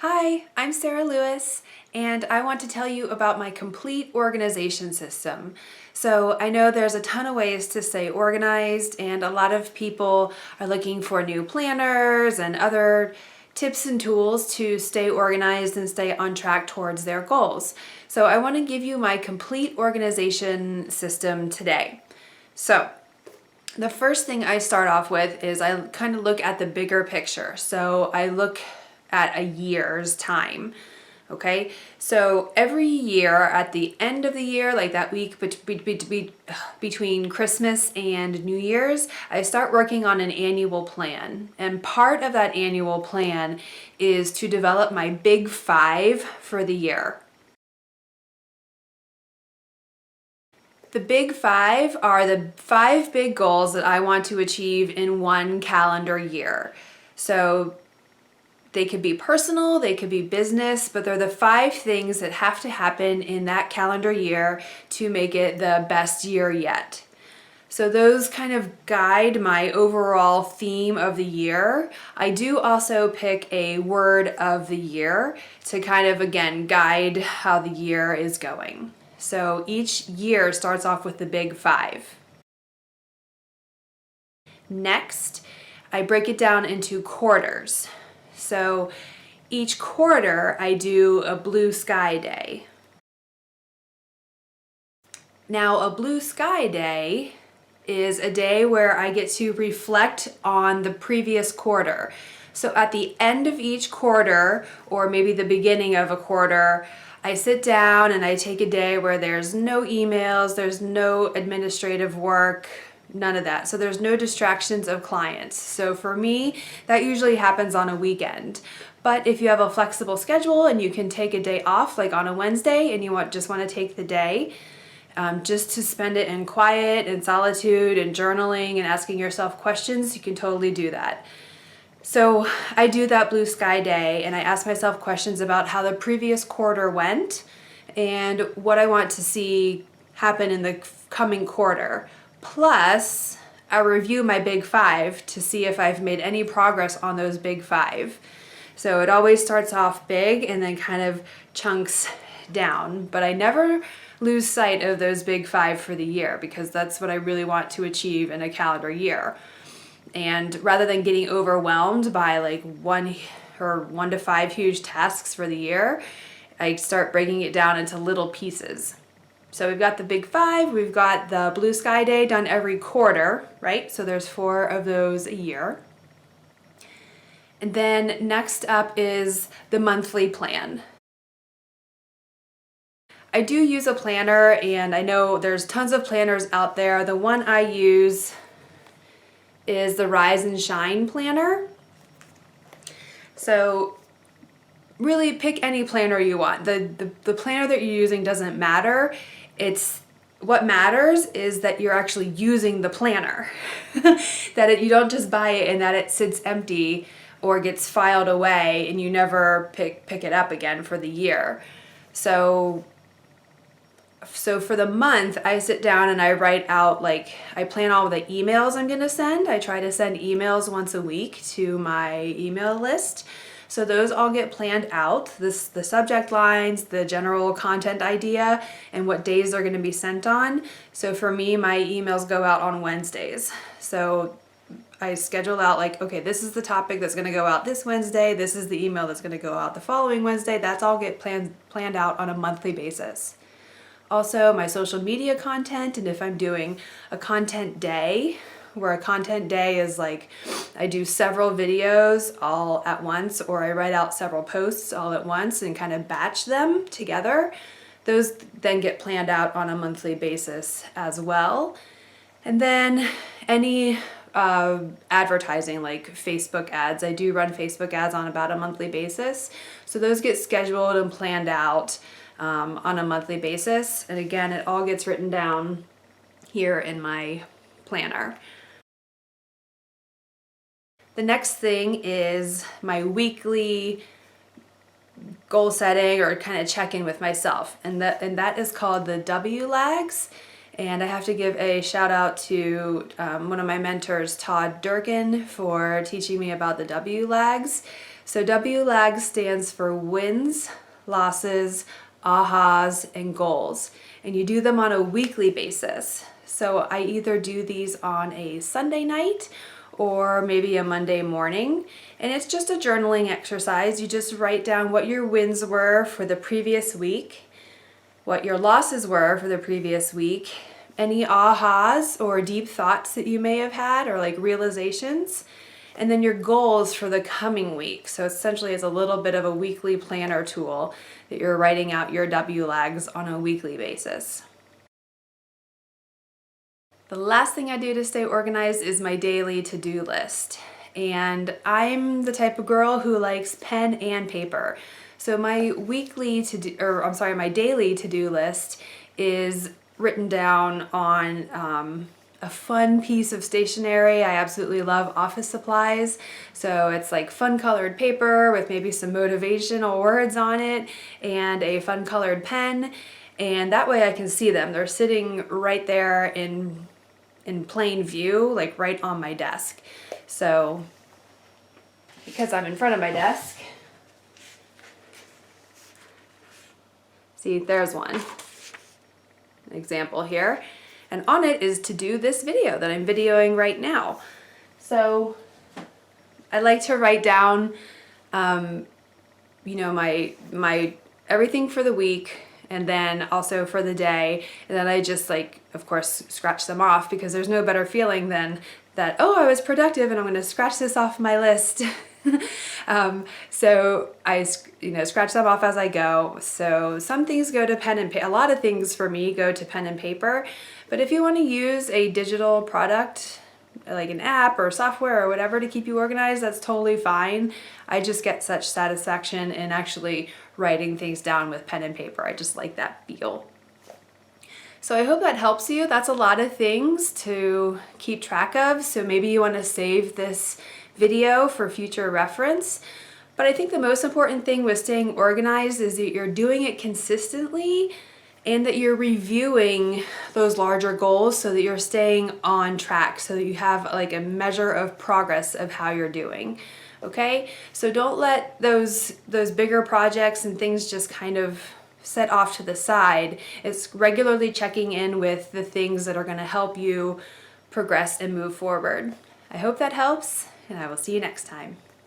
Hi, I'm Sarah Lewis, and I want to tell you about my complete organization system. So I know there's a ton of ways to stay organized, and a lot of people are looking for new planners and other tips and tools to stay organized and stay on track towards their goals. So I want to give you my complete organization system today. So the first thing I start off with is I kind of look at the bigger picture. So I look at a year's time. Okay, so every year at the end of the year, like that week between Christmas and New Year's, I start working on an annual plan. And part of that annual plan is to develop my big five for the year. The big five are the 5 big goals that I want to achieve in one calendar year. So they could be personal, they could be business, but they're the 5 things that have to happen in that calendar year to make it the best year yet. So those kind of guide my overall theme of the year. I do also pick a word of the year to kind of, again, guide how the year is going. So each year starts off with the big 5. Next, I break it down into quarters. So each quarter I do a blue sky day. Now a blue sky day is a day where I get to reflect on the previous quarter. So at the end of each quarter, or maybe the beginning of a quarter, I sit down and I take a day where there's no emails, there's no administrative work, none of that. So there's no distractions of clients. So for me, that usually happens on a weekend. But if you have a flexible schedule and you can take a day off, like on a Wednesday, and you just want to take the day, just to spend it in quiet and solitude and journaling and asking yourself questions, you can totally do that. So I do that blue sky day and I ask myself questions about how the previous quarter went and what I want to see happen in the coming quarter. Plus, I review my big 5 to see if I've made any progress on those big 5. So it always starts off big and then kind of chunks down, but I never lose sight of those big 5 for the year because that's what I really want to achieve in a calendar year. And rather than getting overwhelmed by like 1 to 5 huge tasks for the year, I start breaking it down into little pieces. So we've got the big 5, we've got the blue sky day done every quarter, right? So there's 4 of those a year. And then next up is the monthly plan. I do use a planner, and I know there's tons of planners out there. The one I use is the Rise and Shine planner. So really pick any planner you want. The planner that you're using doesn't matter. What matters is that you're actually using the planner. You don't just buy it and that it sits empty or gets filed away and you never pick it up again for the year. So for the month, I sit down and I write out, I plan all the emails I'm going to send. I try to send emails once a week to my email list. So those all get planned out, the subject lines, the general content idea, and what days they're going to be sent on. So for me, my emails go out on Wednesdays. So I schedule out okay, this is the topic that's going to go out this Wednesday. This is the email that's going to go out the following Wednesday. That's all get planned out on a monthly basis. Also, my social media content, and if I'm doing a content day, where a content day is I do several videos all at once, or I write out several posts all at once and kind of batch them together. Those then get planned out on a monthly basis as well. And then any advertising, like Facebook ads. I do run Facebook ads on about a monthly basis. So those get scheduled and planned out on a monthly basis. And again, it all gets written down here in my planner. The next thing is my weekly goal setting or kind of check-in with myself. And that is called the W lags. And I have to give a shout out to one of my mentors, Todd Durkin, for teaching me about the W lags. So WLAG stands for wins, losses, ahas, and goals. And you do them on a weekly basis. So I either do these on a Sunday night or maybe a Monday morning. And it's just a journaling exercise. You just write down what your wins were for the previous week, what your losses were for the previous week, any ahas or deep thoughts that you may have had or like realizations, and then your goals for the coming week. So essentially it's a little bit of a weekly planner tool that you're writing out your WLAGs on a weekly basis. The last thing I do to stay organized is my daily to-do list. And I'm the type of girl who likes pen and paper. So my my daily to-do list is written down on a fun piece of stationery. I absolutely love office supplies. So it's like fun colored paper with maybe some motivational words on it and a fun colored pen. And that way I can see them. They're sitting right there in plain view, like right on my desk. So because I'm in front of my desk, see, there's one example here. And on it is to do this video that I'm videoing right now. So I like to write down, you know, my everything for the week, and then also for the day. And then I just like, of course, scratch them off, because there's no better feeling than that, oh, I was productive and I'm gonna scratch this off my list. So I, scratch them off as I go. So some things go to pen and paper. A lot of things for me go to pen and paper. But if you want to use a digital product, like an app or software or whatever to keep you organized, that's totally fine. I just get such satisfaction in actually writing things down with pen and paper. I just like that feel. So I hope that helps you. That's a lot of things to keep track of. So maybe you want to save this video for future reference. But I think the most important thing with staying organized is that you're doing it consistently and that you're reviewing those larger goals so that you're staying on track, so that you have like a measure of progress of how you're doing. Okay? So don't let those bigger projects and things just kind of set off to the side. It's regularly checking in with the things that are going to help you progress and move forward. I hope that helps, and I will see you next time.